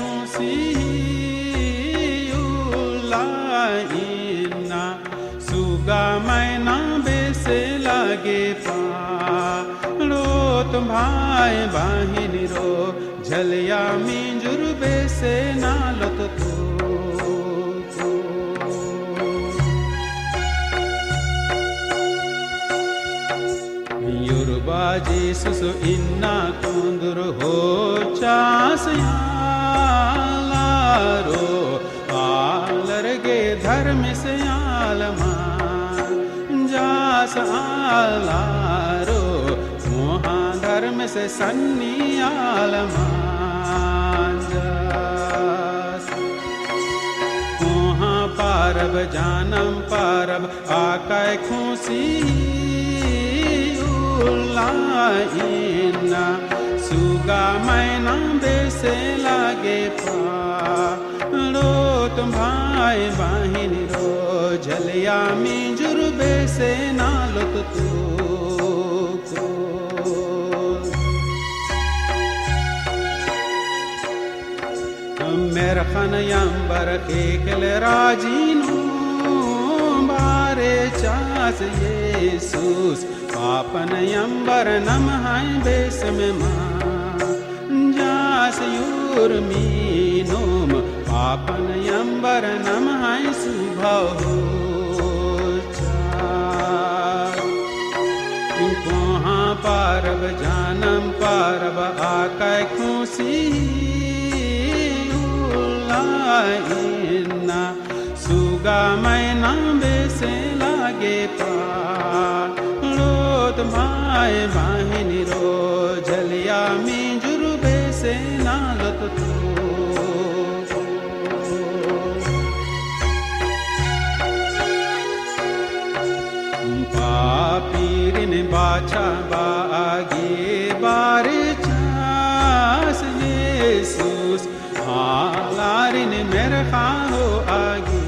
खुशी उलाइना सुगा मैना बेसे लागे पारो तुम भाई बाहिन रो झलिया मिंजुर बेसे नालत तो Jesus inna kundur ho chasayalaro alarge dharm se alma jas alaro moha dharm se sanni alma jas moha parab janam parab akai khushi लाइना सुगा मैना बेसे लागे पारो तुम भाई बाहिन रो झलिया मिंजुर बेसे नालत तू मेरा खन यंबर केकल राजीनु बारे चास येसूस पापन यंबर नम हाय बेस में मां जास यूर मीनोम पापन यंबर नम हाय सुभाव हो कोहा पारब जानम पारब आकै खुशी उलाइना सुगा मैना बेसे लागे पारो तुम्हारे बाहिन रो झलिया मिंजुर बेसे नालत तो पापीरिन बाचा बागे बारे चास येसूस हालारिन मेरे खाहो आगे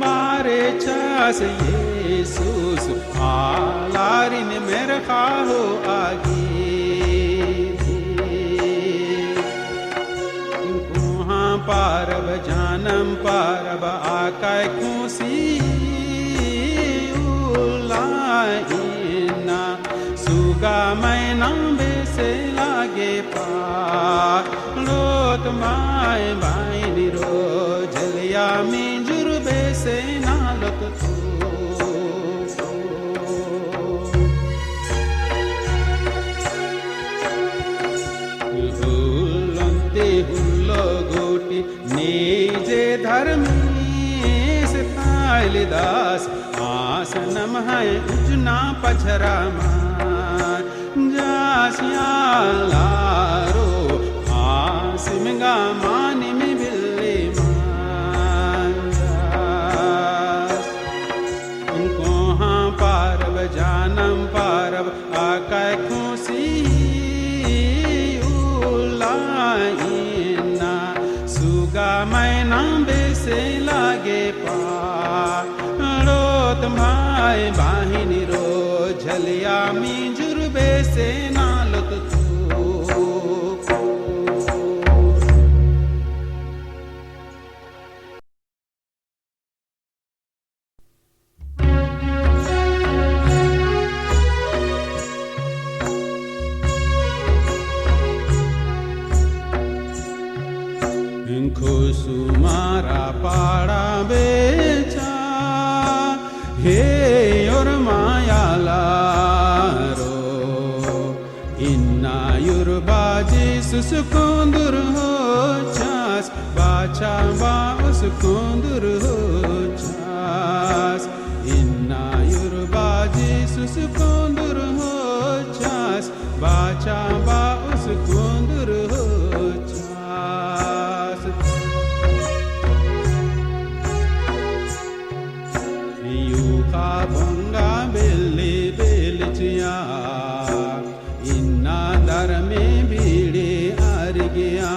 बारे चास येसूस हालारिन मेरे खाहो आगे कुहाँ पारब जानम पारब आकै खुशी उलाइना सुगा मैना बेसे लागे पारो तुम्हारे बाइन रो झलिया मिंजुर बेसे नालत तू हुल्लंते हुल्लो गोटी नीजे धर्मी से तालिदास आसनम है उजना पछरा मार जासिया लारो आसिमगा मानी में बिल्ली मांजास उनको हाँ पारब जानम पारब आकै खुशी उलाइना सुगा मैना बेसे लागे पारो तुम्हारे बाहिन रो झलिया मिंजुर बेसे नालत तू खुसुमारा पाड़ा बेचा हे और मायालारो इन्ना युरबाजी सुसुकुंदुर हो चास बाचा बाउस कुंदुर हो चास इन्ना युरबाजी सुसुकुंदुर हो चास बाचा बाउस कुंदुर हो भंगा बेले बेलचिया इन्ना दर में भीड़े आर गया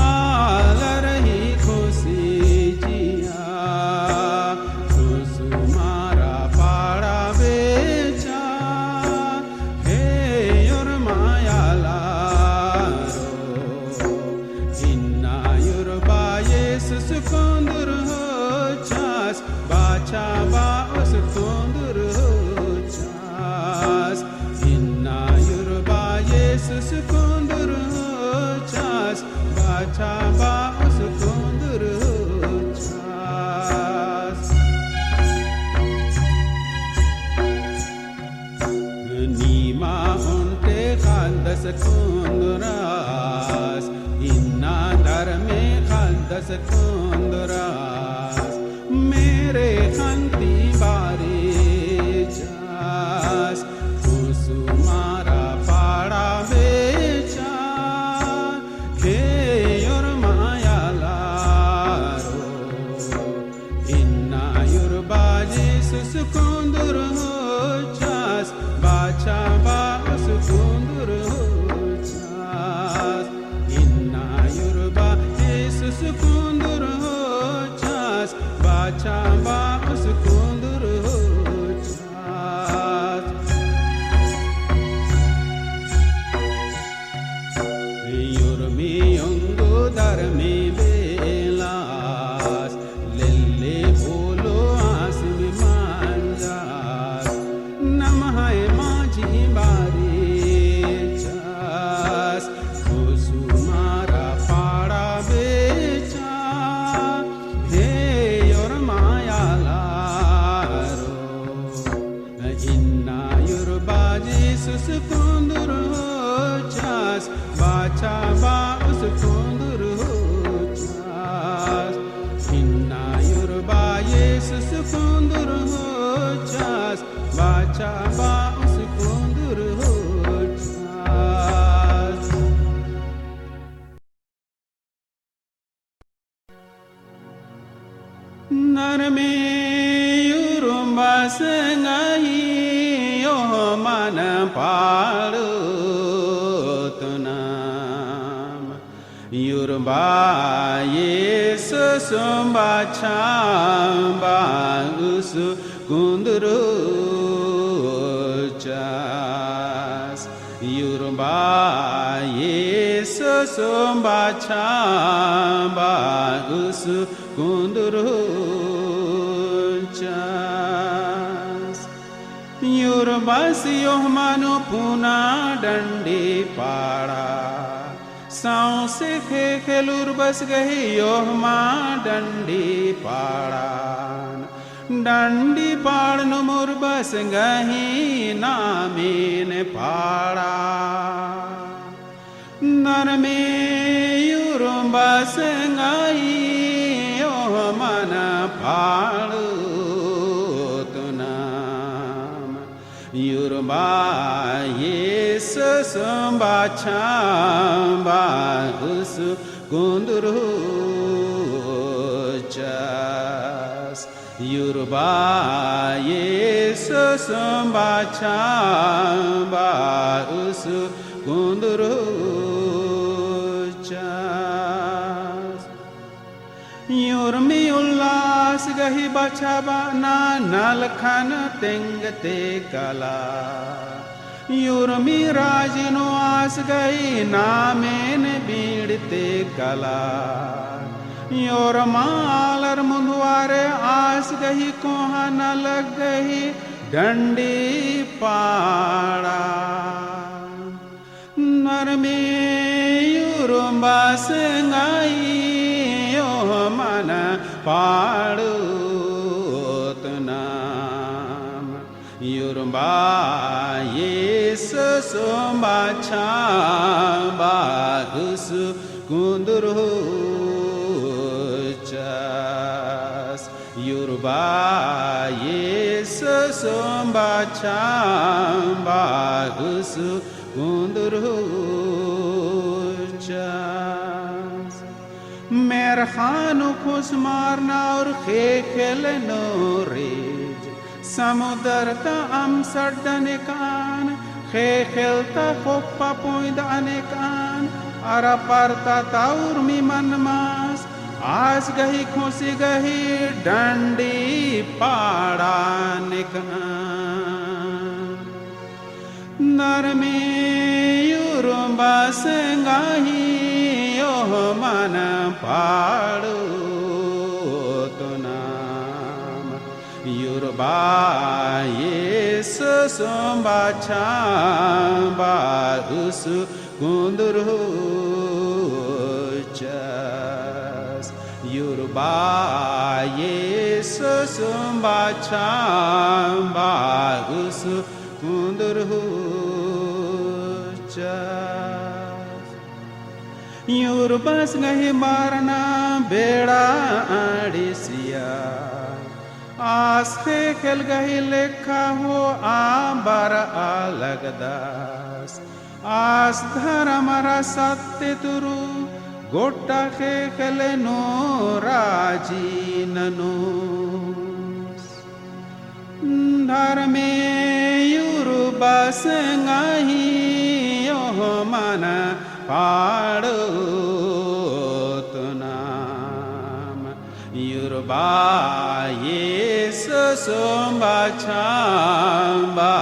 आल रही खुशी bacha ba us kunduru chas nima unte khandas kunduras inna dharme khandas kunduras mere khanti bari chas kusumara pada becha he yor maya laro inna yor baji suskundur chas bacha ba sukundur chas inna yor baji suskundur chas bacha ba sukundur chas yor mi yongo dar mi belas lelle bolo asim manjas namah maji bari chas kusumara pada becha he yor maya laro inna yor baji suskundur chas bacha ba sukundur chas inna yor baji suskundur chas bacha ba sukundur chas narme yurumba sengai yo man palu tunam yurumba yesus chamba usu kunduru chas yurumba yesus chamba usu kunduru chas yurbasi yohmanu puna dandi pada saun se khelur bas gahi yohma dandi pada dandi pad no mur bas gahi namin pada narme yurbas gahi yohmana padu tunam yurba yesus bachamba us kunduru chas yurba yesus bachamba us kunduru chas yurmi ullas gahi bachaba na nalkhan tengte kala yurmi rajino as gahi namen bidte kala yor malar mundware as gahi kohana lag gahi dandi pada narme yurumba sengai man padu tunam yurumba yesus chamba us kunduru chas yurumba yesus chamba us kunduru chas mer khanu khus marna aur khelno rej samudar ta am sadane kan khelta khoppa poidane kan ara parta taur mi manmas आज गही खुशी गही डंडी पाड़ा निकान नरमे युरुम्बा संगाही ओह मन पाड़ो तो नाम युरुबा येसु सोम्बा छाम्बा उसु कुंदुरु चा Yoruba Jesus Mbachamba Usu Kundurhucha Yorubas gahi marna beda adisia Aste khel gahi lekha ho ambar alagdas As dharamara satte turu Gotta khele no raji nanus Dharme Yoruba sengahi yohmana padutunam Yoruba Jesus Mbachamba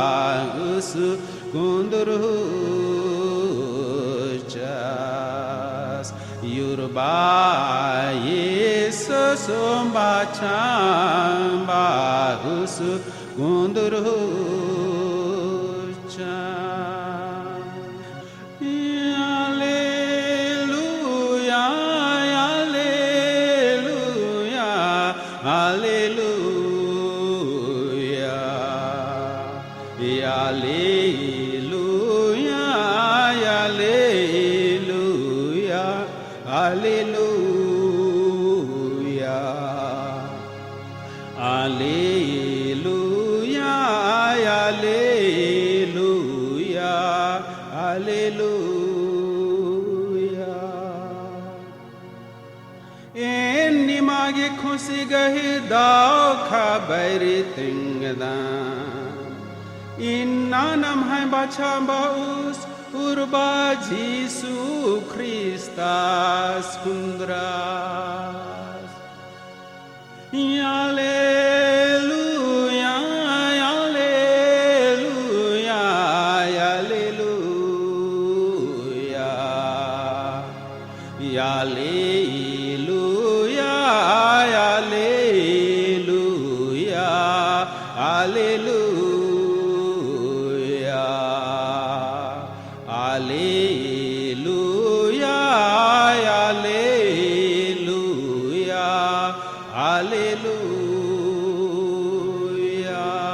Usu Kundurhuchas Yoruba Jesus Mbachamba Usu Kundurhuchas Hallelujah Hallelujah Hallelujah Hallelujah Hallelujah Hallelujah Hallelujah Hallelujah Hallelujah Enni mage khusi gahi dao khabari tingdan Inna nam hai bachamba us urba Jesu Christus kundras Hallelujah Hallelujah Hallelujah Hallelujah Hallelujah Hallelujah Hallelujah Hallelujah Hallelujah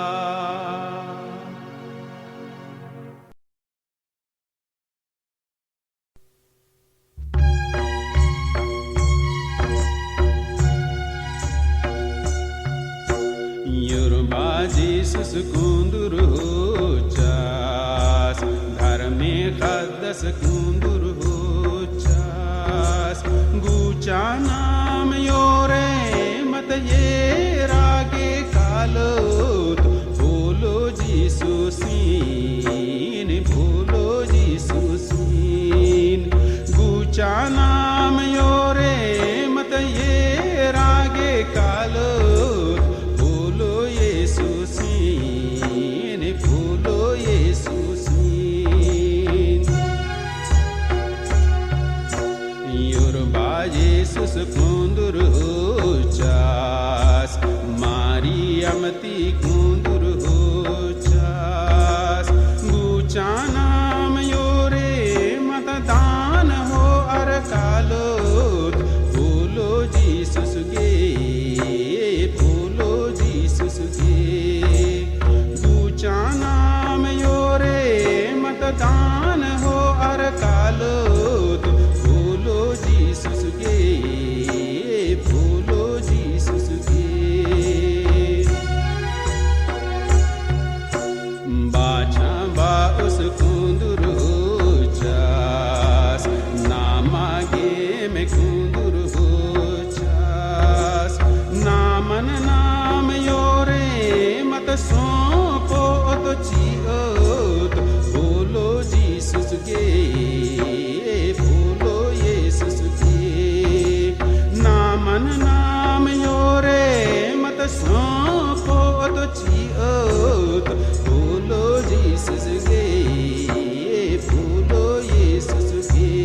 Yoruba Jesus Kundurhuchas Dharme Khaddas Kundurhuchas Gucha naam yore mat ye rage kalot Bolo Jesus sin Bolo Jesus sin Gucha naam yore mat ye rage kalot Bolo Yesusin Bolo Yesusin Yoruba Jesus Kundurhuchas Mariamati Kundurhuchas Gucha naam yore matadan ho arkalot Bolo Jesus ge Bolo Jesus ge Gucha naam yore matadan ho arkalot Bolo Jesus ge Bolo Jesus ge Bacha ba us kundurhuchas Namage me kundurhuchas Naman naam yore mat sopo to chiot Bolo Jesus ge Bolo Jesus ge Naman naam yore mat sopo to chiot Bolo Jesus ge Bolo Jesus ge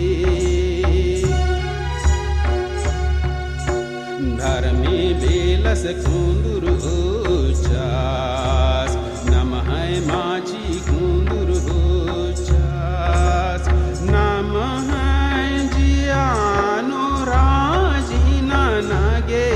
Dharme belas kundurhuchas Namahai machi kundurhuchas Namahai jiano rajina nage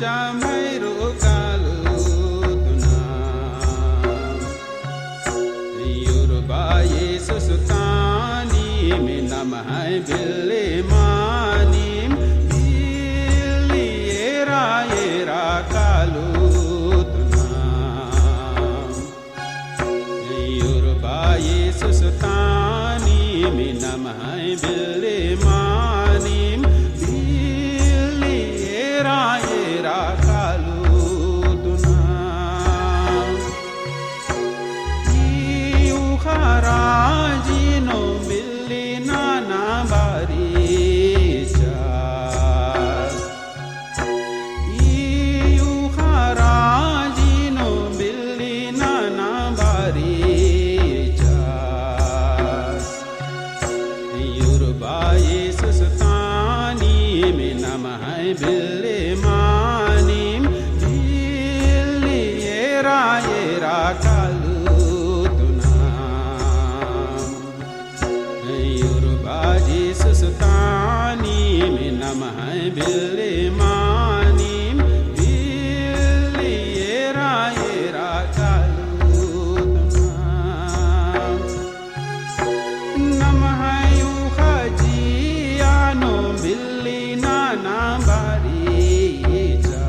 जामैरो कालु तुना Yoruba येसुस तानी में नमः बिल्ले मानीम बिल्ली येरा कालु तुना योरुबा येसुस तानी में नमः बिल्ले मानीम बिल्ली येरा कालु तुना Rajiनो बिल्ली नाना बारीचा राजिनो बिल्ली नाना बारीचा योरुबा येसुस तानी में नमः बिल्ले मानीम बिल्ली येरा कालु येसुस तानी में नमः बिल्ले मानीम बिल्ली येरा कालु नमः युखजियानो बिल्ली नाना बारीचा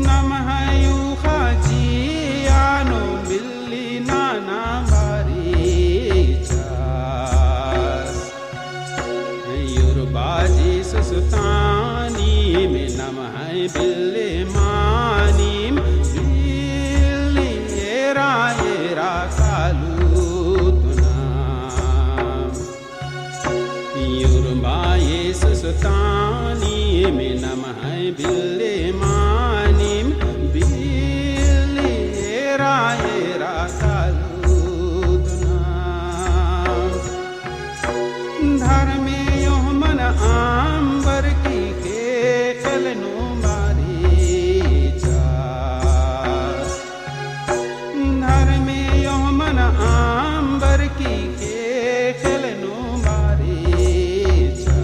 नमः युखजियानो बिल्ली नाना येसुस तानी में नमः बिल्ले मानीम बिल्ली येरा कालु तुना योरुबा येसुस तानी में नमः बिल्ले मानीम बिल्ली येरा कालु तुना धर्मे आंबर की के कलनो मारीचा धर में यौमन आंबर की के कलनो मारीचा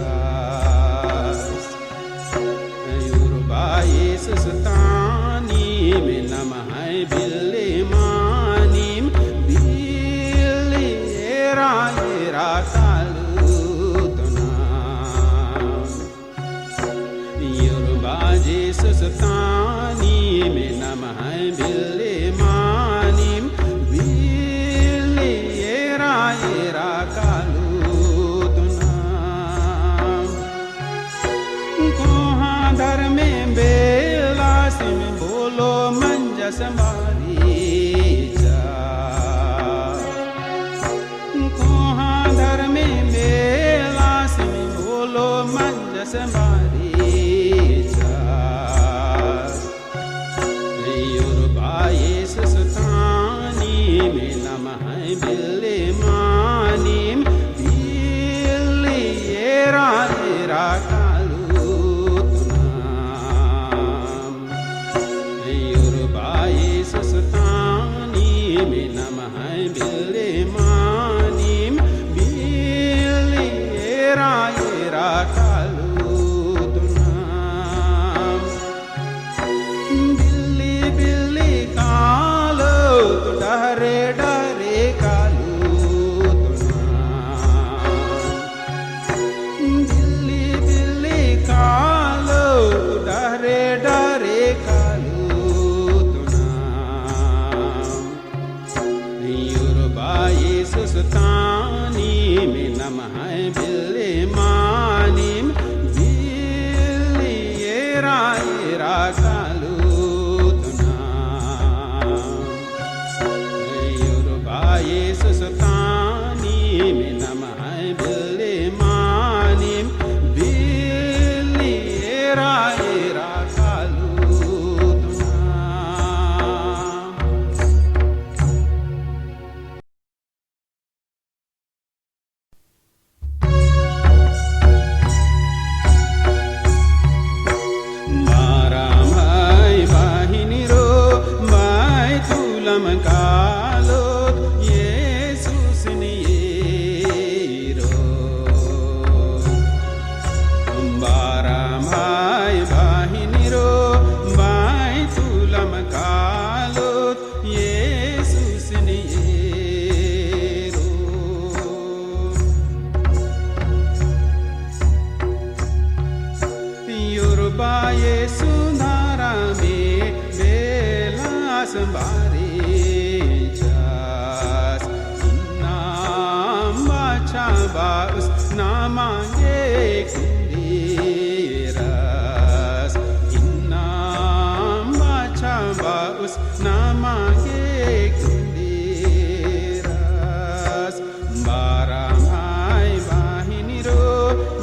योरुबा येसुस तानी में नमः बिल्ले मानीम बिल्ली येरा कालु येसुस तानी में नमः बिल्ले मानीम बिल्ली येरा कालु तुना कोहा धर में बेला सिम बोलो मंजस मारीचा कोहा धर में बेला सिम बोलो मंजस येसुस तानी में नमः बिल्ले मानीम बिल्ली येरा कालु तुना योरुबा येसुस तानी में नमः बिल्ले मानीम बिल्ली येरा कालु तुना बिल्ली बिल्ली कालो तो डरे कालु तुना बिल्ली बिल्ली कालो तो डरे कालु तुना योरुबा येसुस तानी में नमः बिल्ले मानीम बिल्ली येरा कालु येसुस तानी में नमः बिल्ले मानीम बिल्ली येरा कालु तुना Yesu narame belas bare jas nam bacha baus namange kundiras nam bacha baus namange kundiras baramai bahiniro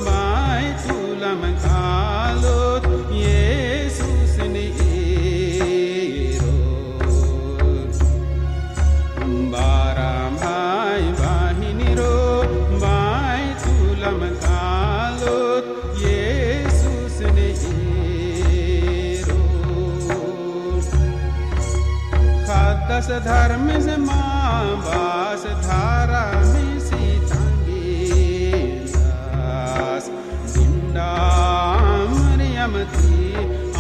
mai tulam kalot Jesus ne ero baramai bahiniro mai tulam kalot Jesus ne ero khadas dharm se maabas dhara me sitange das dinda maryamati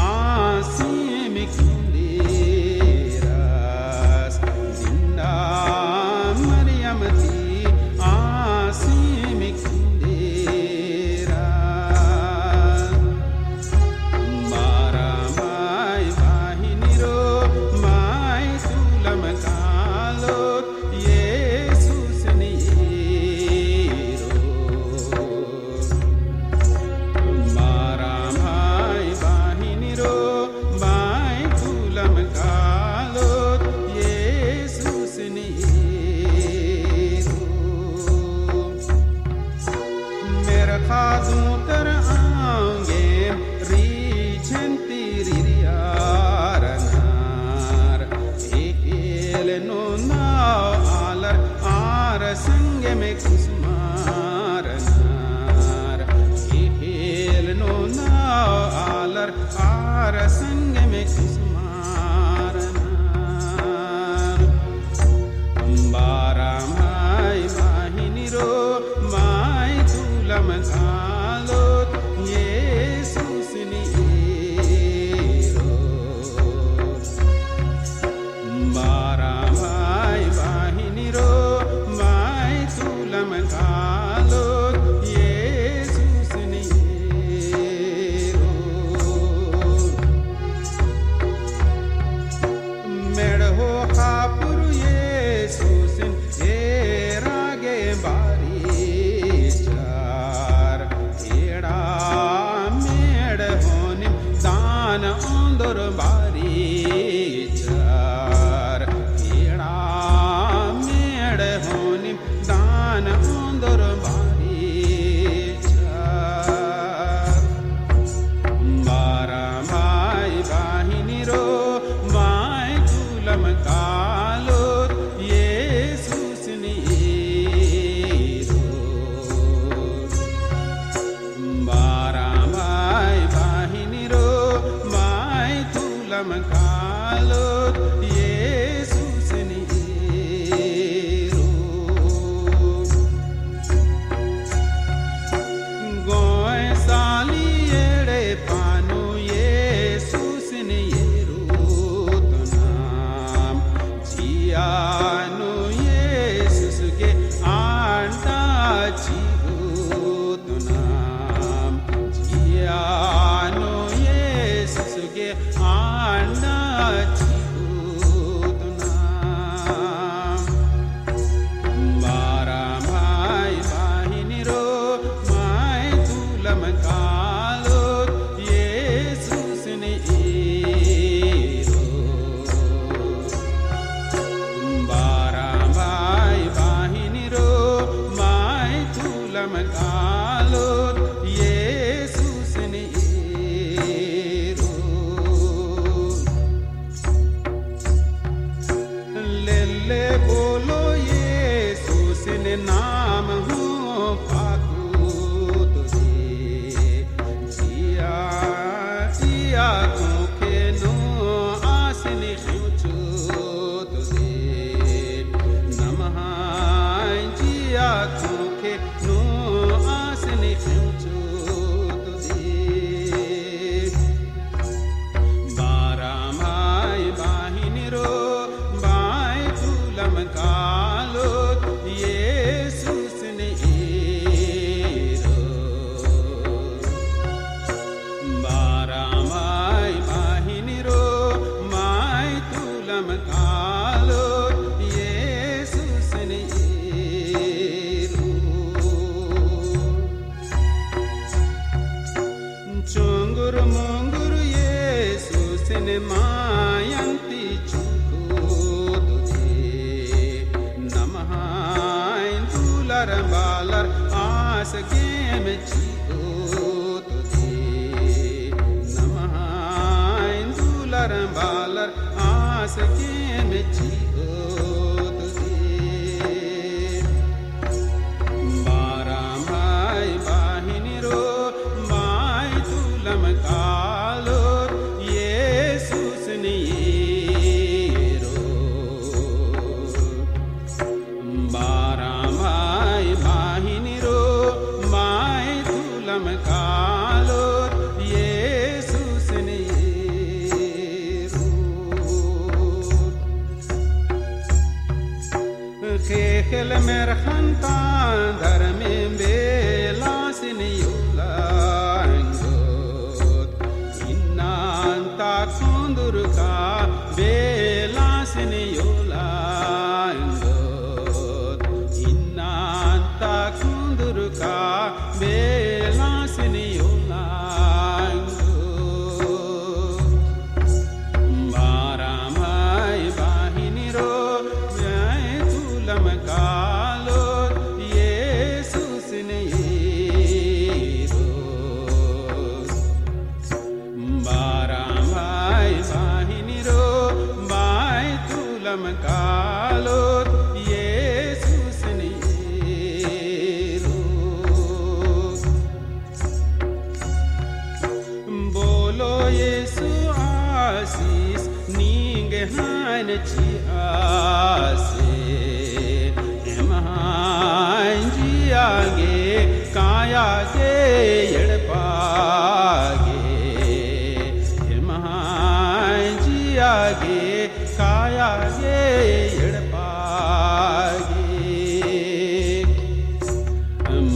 asim kundiras dinda maryamati asim kundiras baramai bahiniro mai tulam kalot Jesus ne ero baramai bahiniro mai tulam kalot Jesus ne ero मेरा खादू तर आंगे रीछंती रियारनार एकेल no now आलर are संगे में कुसमारनार एकेल no now आलर are संगे में कुसमारनार baramai bahiniro mai tulam kalot Jesus ne ero baramai bahiniro mai tulam kalot Jesus ne ero medho khapuru Jesus erage bari char eda med honim dan ondor bari char eda med honim dan ondor bari char baramai bahiniro mai tulam kalot Jesus ne ero baramai bahiniro mai tulam kalot Jesus ne ero goy sali ere panu Jesus ne ero tonam jianu Jesus ke anda chihu tonam jianu Jesus ke anda chihu tonam baramai bahiniro mai tulam kalot Jesus ne ero baramai bahiniro mai tulam kalot Jesus ne ero lele bolo Jesus ne naam hu paku tujhe jiya jiya ke no asne khuchu tujhe namah jiya ke no asne मायन्ति चुकुदुदे नमः दुलर bowler आस game चिकुदुदे नमः दुलर bowler us game चिकुदुदे बारामाय बाहिनीरो my तुलम कालो येसुस निरो बारामाय बाहिनीरो my तुलम कालो येसुस निरो खेखल मेरखंता धर्मे बेलासिन युलांगोत इन्नांता कुंदुरका बेलासिन युलांगोत इन्नांता कुंदुरका बेलासिन युलांगोत बारामाय बाहिनीरो जय तुलम कालो येसुस निरो बारामाय बाहिनीरो माय तुलम कालो येसुस निरो बोलो येसु आशीष नींगे हान ची आसे एमहान जी आगे काया गे यड़पागे एमहान जी आगे काया गे यड़पागे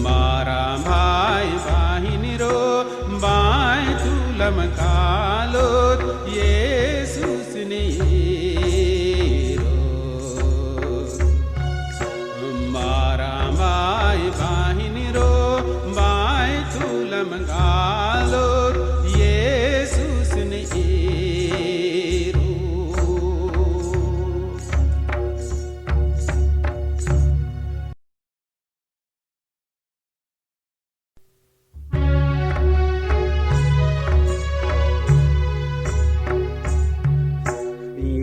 मारा भाई बाहिनीरो बाय तुलम कालो येसुस निरो बारामाय बाहिनीरो बाय तुलम कालो येसुस निरो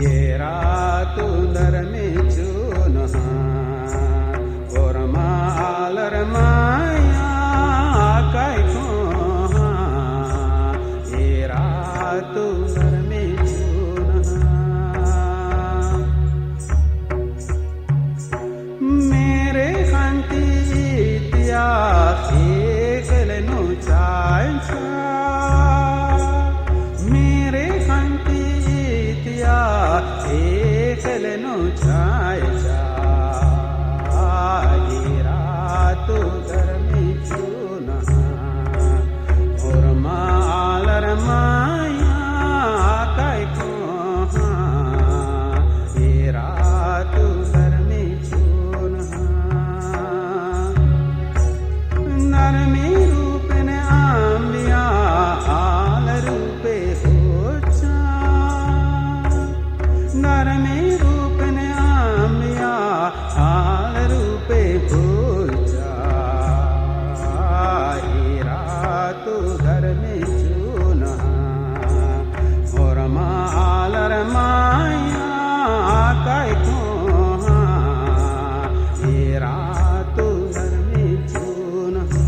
ये रात नरमे चुनहा और मालर माया काय खोहा ये रात नरमे चुनहा मेरे खांती तिया खेल नो चांचा मेरे खांती तिया खेल नो चांचा ये रात घर में चुनहा और मालर माया काय खोहा ये रात घर में चुनहा नर में रूप ने आंबिया आल रूपे होचा नर में रूप ने आंबिया आल रूपे होचा ये रात घर में चुनहा और मालर माया काय खोहा ये रात घर में चुनहा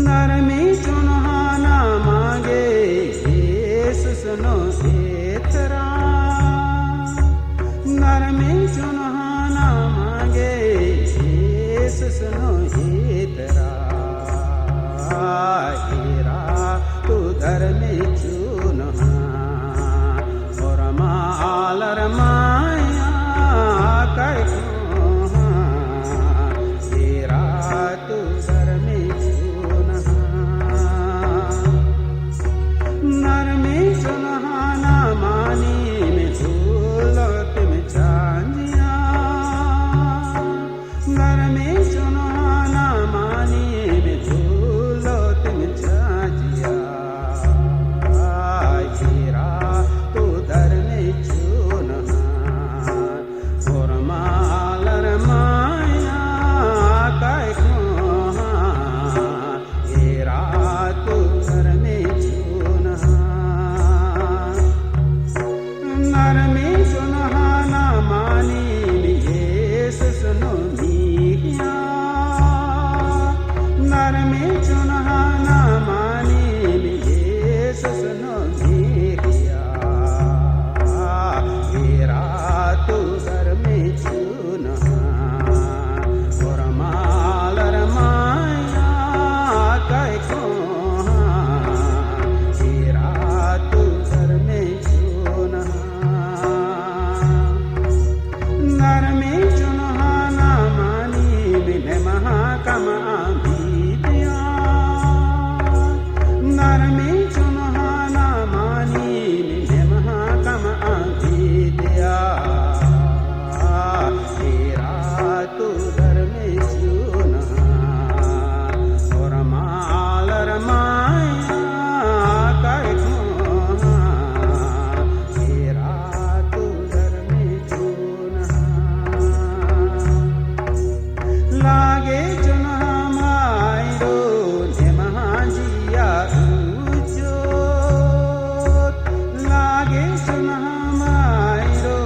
नर में चुनहा ना मांगे येसुस नो एतरा नर में चुनहा ना मांगे येसुस नो एतरा हेरा तू घर में चुनहा और मालर माया काय खोहा हेरा तू घर में चुनहा नर में चुनहा ना मानी में झूलत में चांदिया नर में चुनहा ना मानी में झूलत में चांदिया कम बीतिया नरमी चुनहाना मानी महाकम बीतिया तेरा तू घर में चुना और माल रमाया कर तेरा तू घर में चुना लागे चुना मायरो ने महाजिया ऊंचो लागे चुना मायरो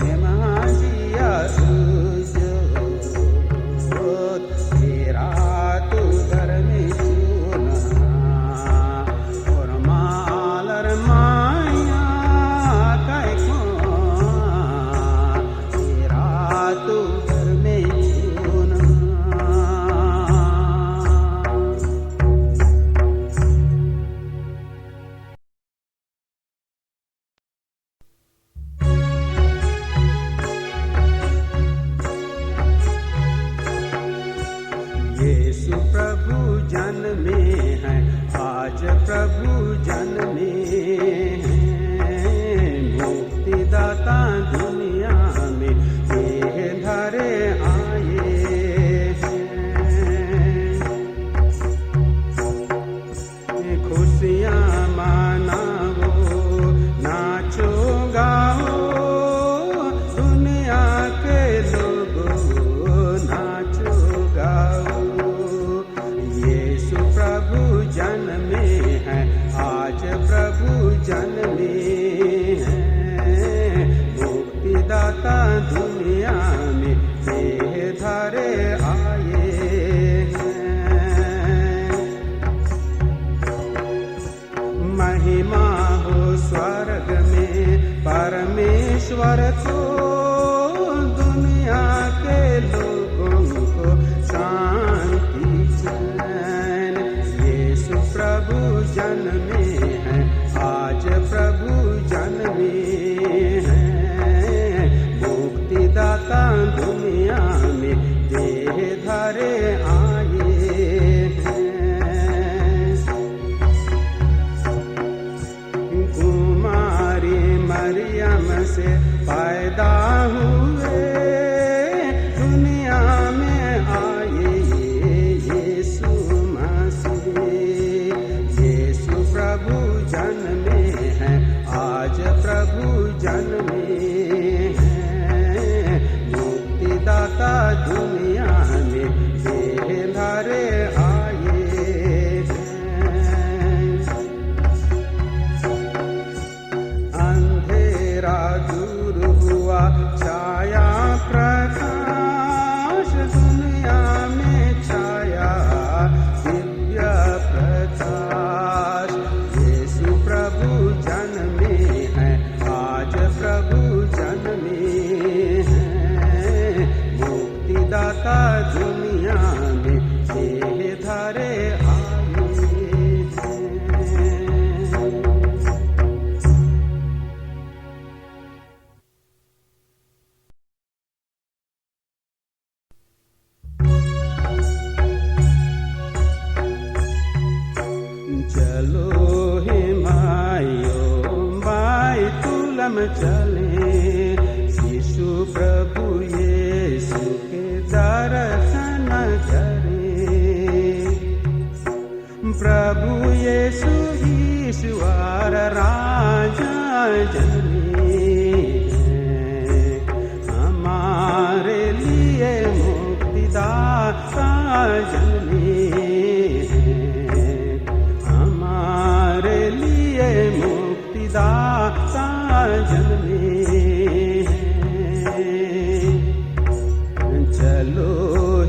ने महाजिया ऊंचो तेरा तू घर में चुना और मालर माया काय तेरा तू घर में चुना यीशु प्रभु जन में है आज प्रभु जन में है मुक्तिदाता दुनिया में देह धरे आए हैं खुशियाँ मनाओ नाचो गाओ दुनिया के लोगों नाचो गाओ यीशु प्रभु जन में है आज प्रभु जन में है मुक्तिदाता दुनिया में देह धरे आए हैं महिमा हो स्वर्ग में परमेश्वर को दुनिया के लोगों को शांति चैन यीशु प्रभु जन में है आज प्रभु जन में है मुक्तिदाता दुनिया में देह धरे आए हैं कुमारी मरियम से पैदा हुए दुनिया में आए यीशु मसीह यीशु प्रभु जन में है आज प्रभु जन में है मुक्तिदाता दुनिया में देह धरे आए हैं अंधेरा दूर हुआ छाया प्रकाश दुनिया में छाया दिव्य प्रकाश यीशु प्रभु जन में है आज प्रभु जन में है मुक्तिदाता दुनिया में देह धरे आए हैं चलो हे मायो बाई तुलम चले यीशु प्रभु यीशु के दर्शन करें प्रभु यीशु ईश्वर राजा जने हमारे लिए मुक्तिदाता जने हमारे लिए मुक्तिदाता जने चलो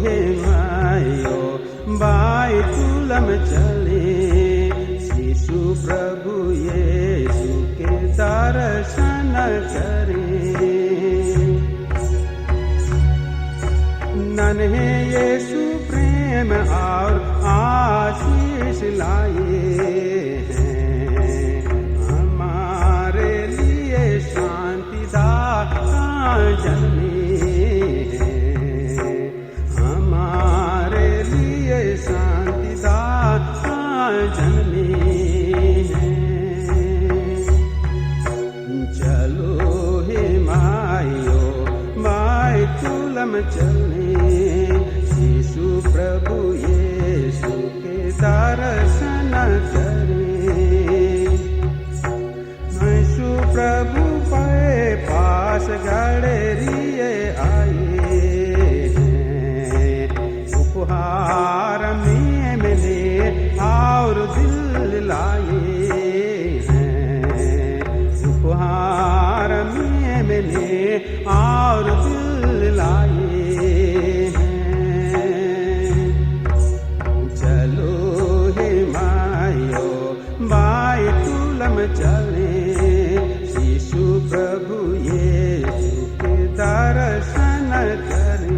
हे मायो बाई तुलम चले यीशु प्रभु यीशु के दर्शन करें नन्हे यीशु प्रेम और आशीष लाए हैं हमारे लिए शांतिदाता जन्मे हैं हमारे उपहार में मैंने और दिल लाए हैं, उपहार में मैंने और दिल लाए हैं। चलो हे मायो बायतुलम चले, यीशु प्रभु यीशु के दर्शन करें।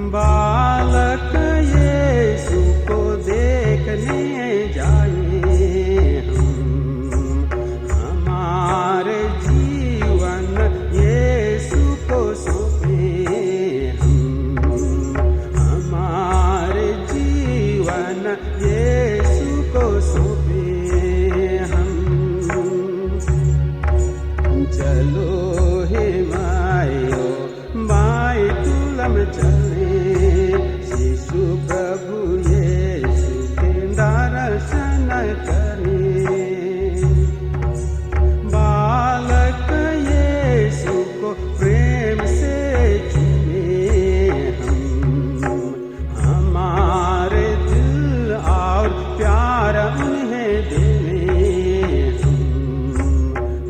बालक यीशु को देखने जाए हम, हमारे जीवन यीशु को सौंपे हम, हमारे जीवन यीशु को सौंपे हम। चलो हे मायो बायतुलम चले, यीशु प्रभु यीशु के दर्शन करें। बालक यीशु को प्रेम से चूमे हम, हमारे दिल और प्यार उन्हें देवे हम,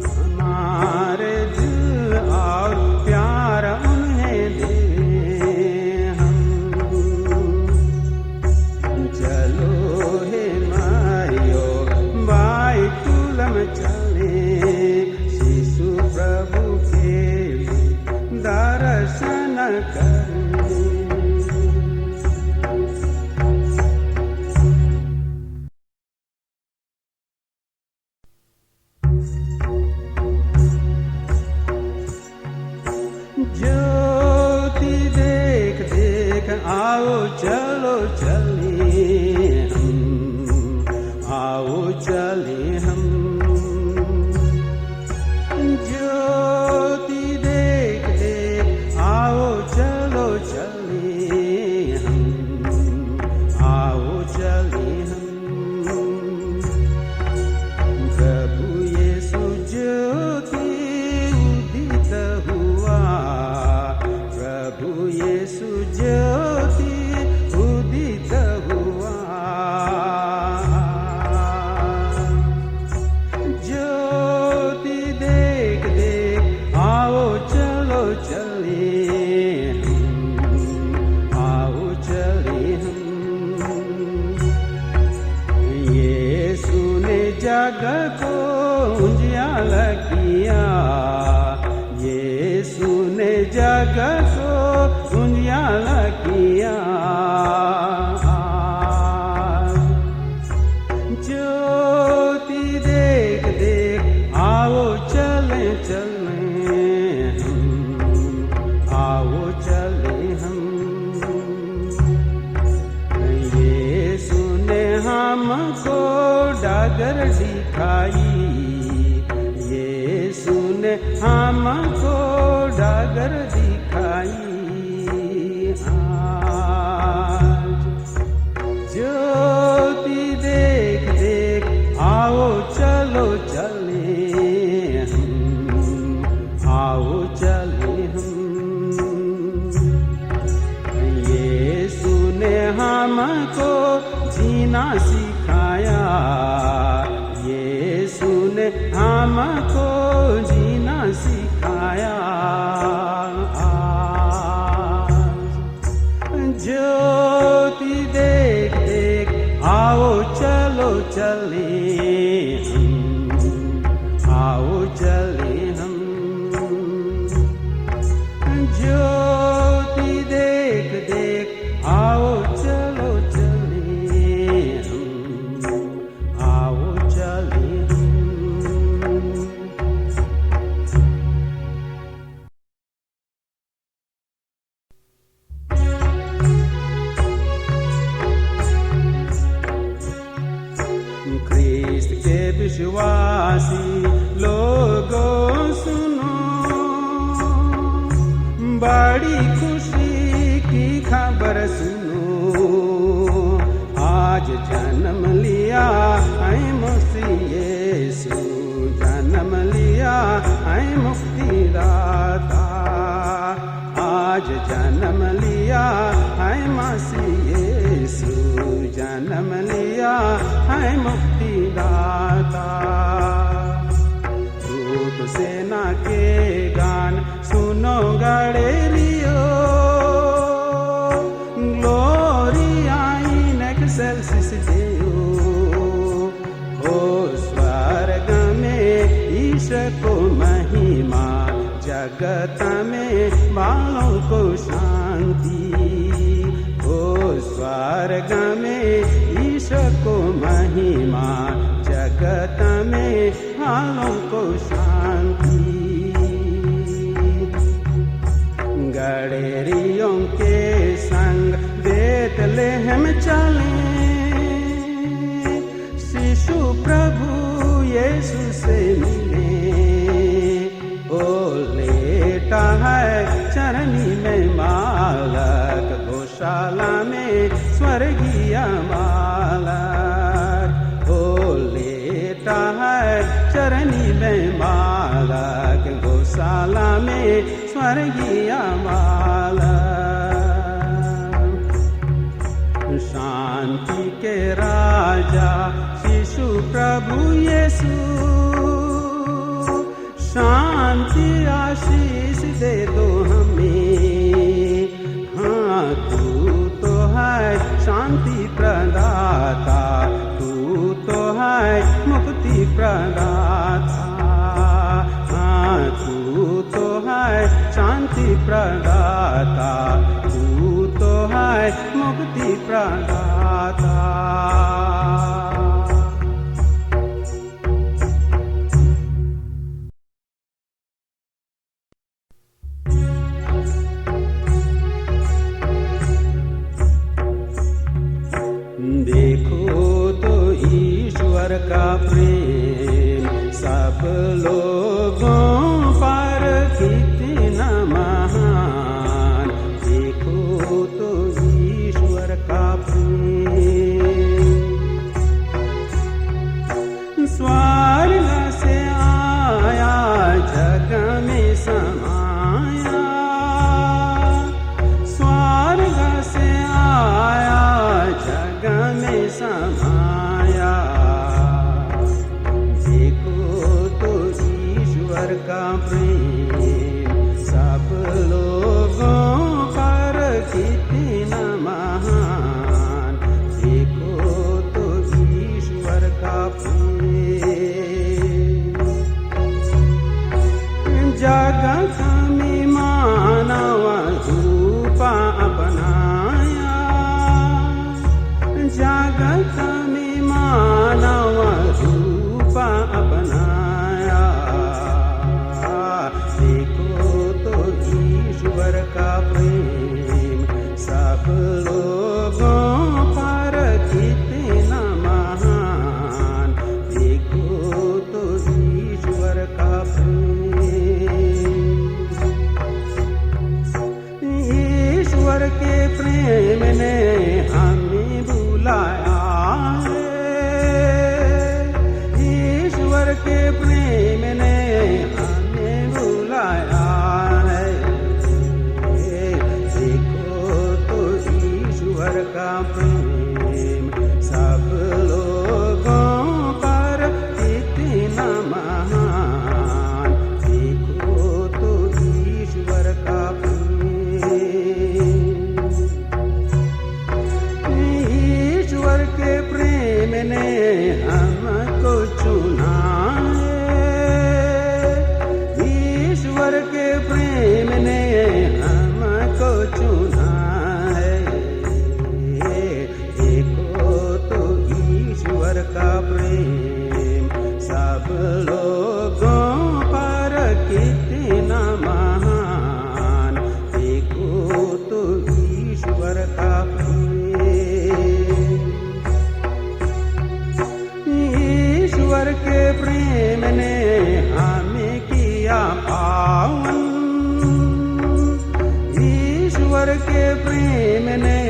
हमारे दिल और प्यार उन्हें देवे हम। चलो हे मायो बायतुलम चले, यीशु प्रभु के दर्शन करें। ज्योति देख देख आओ चलो चले हम, आओ चले हम। ज्योति देख देख आओ चलो चले हम, आओ चले हम। प्रभु यीशु ज्योति उदित हुआ, प्रभु यीशु ज्योति उदित हुआ। ज्योति देख देख आओ चलो चले हम, आओ चले हम। यीशु ने जग को उजियाला किया, यीशु ने जग को उजियाला किया। ज्योति देख देख आओ चले चले हम, आओ चले हम। यीशु ने हमको डगर दिखाई, यीशु ने हमको डगर दिखाई। आज ज्योति देख देख आओ चलो चले हम, आओ चले हम। यीशु ने हमको जीना सिखाया, यीशु ने हमको जीना सिखाया। ज्योति देख देख आओ चलो चले हम, आओ चले हम। ज्योति देख देख आओ चलो चले हम, आओ चले हम। ख्रिस्त के विश्वासी लोगों सुनो, बड़ी खुशी की खबर सुनो। आज जन्म लिया है मसीह यीशु, जन्म लिया है मुक्तिदाता। मसीह यीशु जन्म लिया है मुक्तिदाता। दूत सेना के गान सुनो गड़ेरियो, ग्लोरिया इन एक्सेल्सिस देओ। हो स्वर्ग में ईश्वर को महिमा, जगत में बालों को शांति। हो स्वर्ग में ईश्वर को महिमा, जगत में बालों को शांति। गड़ेरियों के संग बेतलेहम चले, शिशु प्रभु यीशु से मिले। ओ लेटा है चरनी में बालक, गौशाला में स्वर्गीय बालक। ओ लेटा है चरनी में बालक, गौशाला में स्वर्गीय बालक। शांति के राजा शिशु प्रभु यीशु, शांति आशीष दे दो हमें। हाँ तू तो है शांति प्रदाता, तू तो है मुक्ति प्रदाता। हाँ तू तो है शांति प्रदाता, तू तो है मुक्ति प्रदाता। देखो तो ईश्वर का प्रेम सब लोगों पर कितना महान। देखो तो ईश्वर का प्रेम स्वर्ग से आया, जग में समाया। स्वर्ग से आया, जग में समाया। देखो तो ईश्वर का प्रेम सब लोगों पर कितना महान। देखो तो ईश्वर का प्रेम जगत में मानव रूप अपनाया। जगत में मानव रूप अपनाया। देखो तो ईश्वर का प्रेम सब लोगों पर कितना महान। देखो तो ईश्वर का प्रेम। ईश्वर के प्रेम ने हमें बुलाया है। ईश्वर के प्रेम ने हमें बुलाया है। देखो तो ईश्वर का प्रेम सब लोगों पर कितना महान। देखो तो ईश्वर का प्रेम। ईश्वर के प्रेम ने हमको चुना है। ईश्वर के प्रेम ने हमको चुना है। देखो तो ईश्वर का प्रेम सब लोगों पर कितना महान। देखो तो ईश्वर का प्रेम। ईश्वर के प्रेम ने हमें किया पावन। ईश्वर के प्रेम ने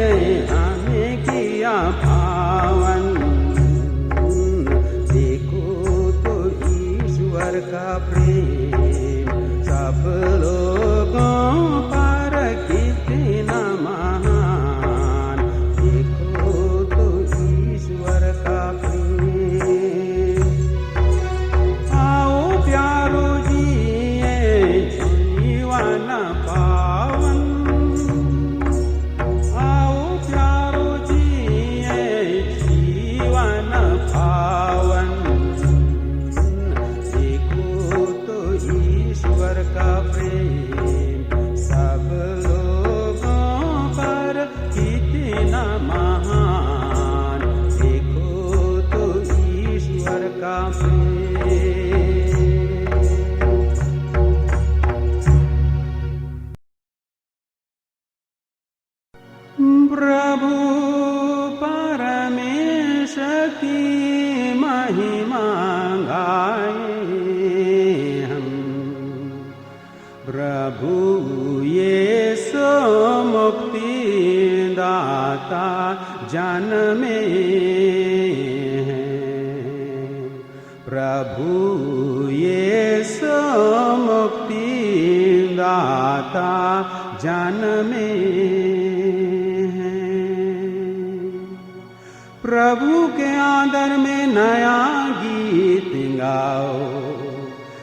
हमें किया पावन। देखो तो ईश्वर का प्रेम सब लोगों पर कितना महान। प्रभु परमेश्वर की महिमा गाए हम। प्रभु यीशु मुक्ति दाता जन्मे हैं। प्रभु यीशु मुक्ति दाता जन्मे हैं। प्रभु के आदर में नया गीत गाओ,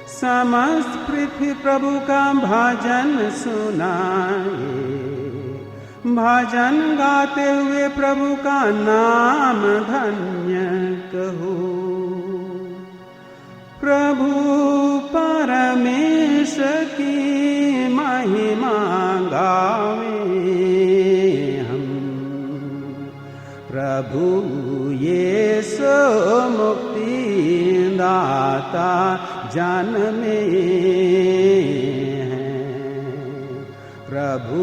समस्त पृथ्वी प्रभु का भजन सुनाए। भजन गाते हुए प्रभु का नाम धन्य कहो। प्रभु परमेश्वर की महिमा गावे हम। प्रभु यीशु मुक्ति दाता जन्मे हैं। प्रभु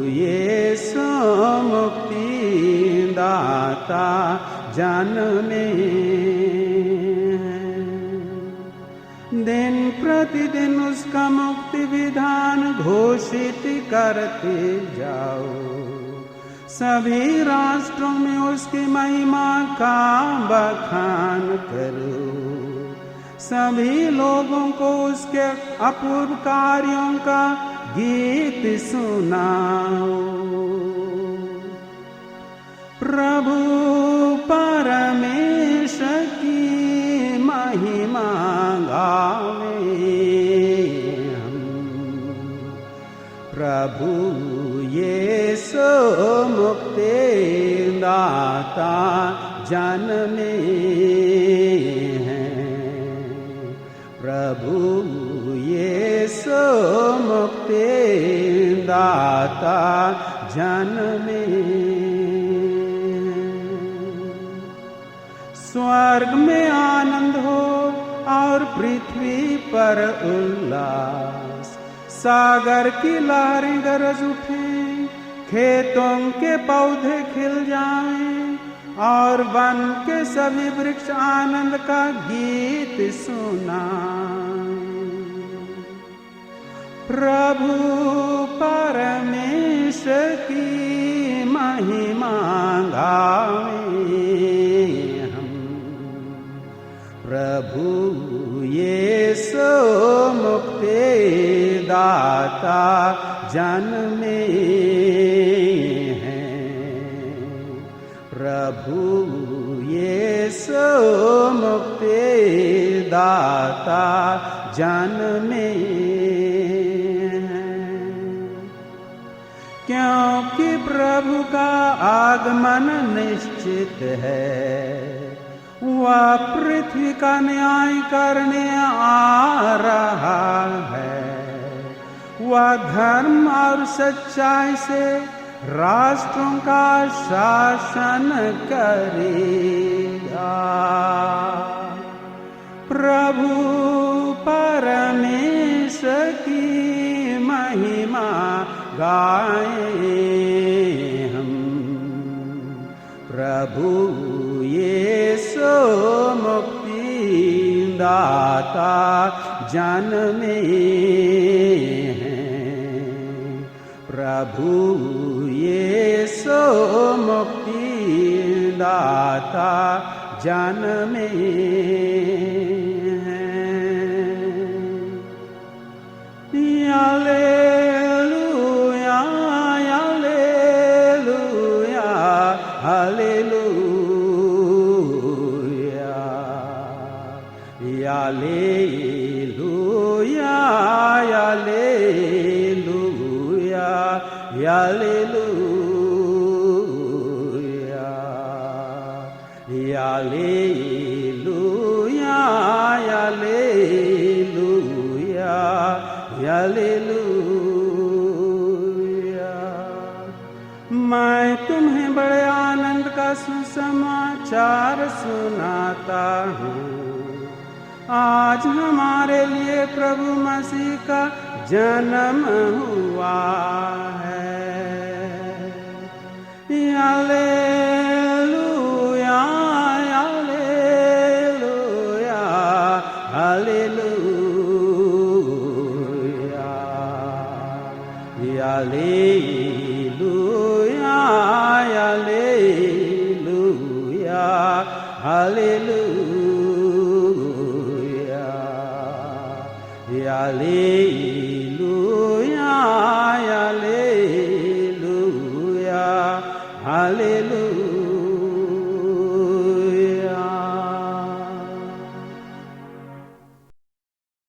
यीशु मुक्ति दाता जन्मे हैं। दिन प्रतिदिन उसका मुक्ति विधान घोषित करते जाओ। सभी राष्ट्रों में उसकी महिमा का बखान करो। सभी लोगों को उसके अपूर्व कार्यों का गीत सुनाओ। प्रभु परमेश्वर की महिमा गावे हम। प्रभु यीशु मुक्ति दाता जन्मे हैं। प्रभु यीशु मुक्ति दाता जन्मे हैं। स्वर्ग में आनंद हो और पृथ्वी पर उल्लास। सागर की लहरें गरज उठे, खेतों के पौधे खिल जाएं और वन के सभी वृक्ष आनंद का गीत सुनाएं। प्रभु परमेश्वर की महिमा गावे हम। प्रभु यीशु मुक्ति दाता जन्मे हैं। प्रभु यीशु मुक्ति दाता जन्मे हैं। क्योंकि प्रभु का आगमन निश्चित है। वह पृथ्वी का न्याय करने आ रहा है। वह धर्म और सच्चाई से राष्ट्रों का शासन करेगा। प्रभु परमेश्वर की महिमा गाए हम। प्रभु यीशु मुक्ति दाता जन्मे हैं। प्रभु यीशु मुक्ति दाता जन्मे हैं। Hallelujah hallelujah hallelujah hallelujah hallelujah hallelujah hallelujah hallelujah hallelujah. मैं तुम्हें बड़े आनंद का सुसमाचार सुनाता हूँ। आज हमारे लिए प्रभु मसीह का जन्म हुआ है। Hallelujah, hallelujah, hallelujah.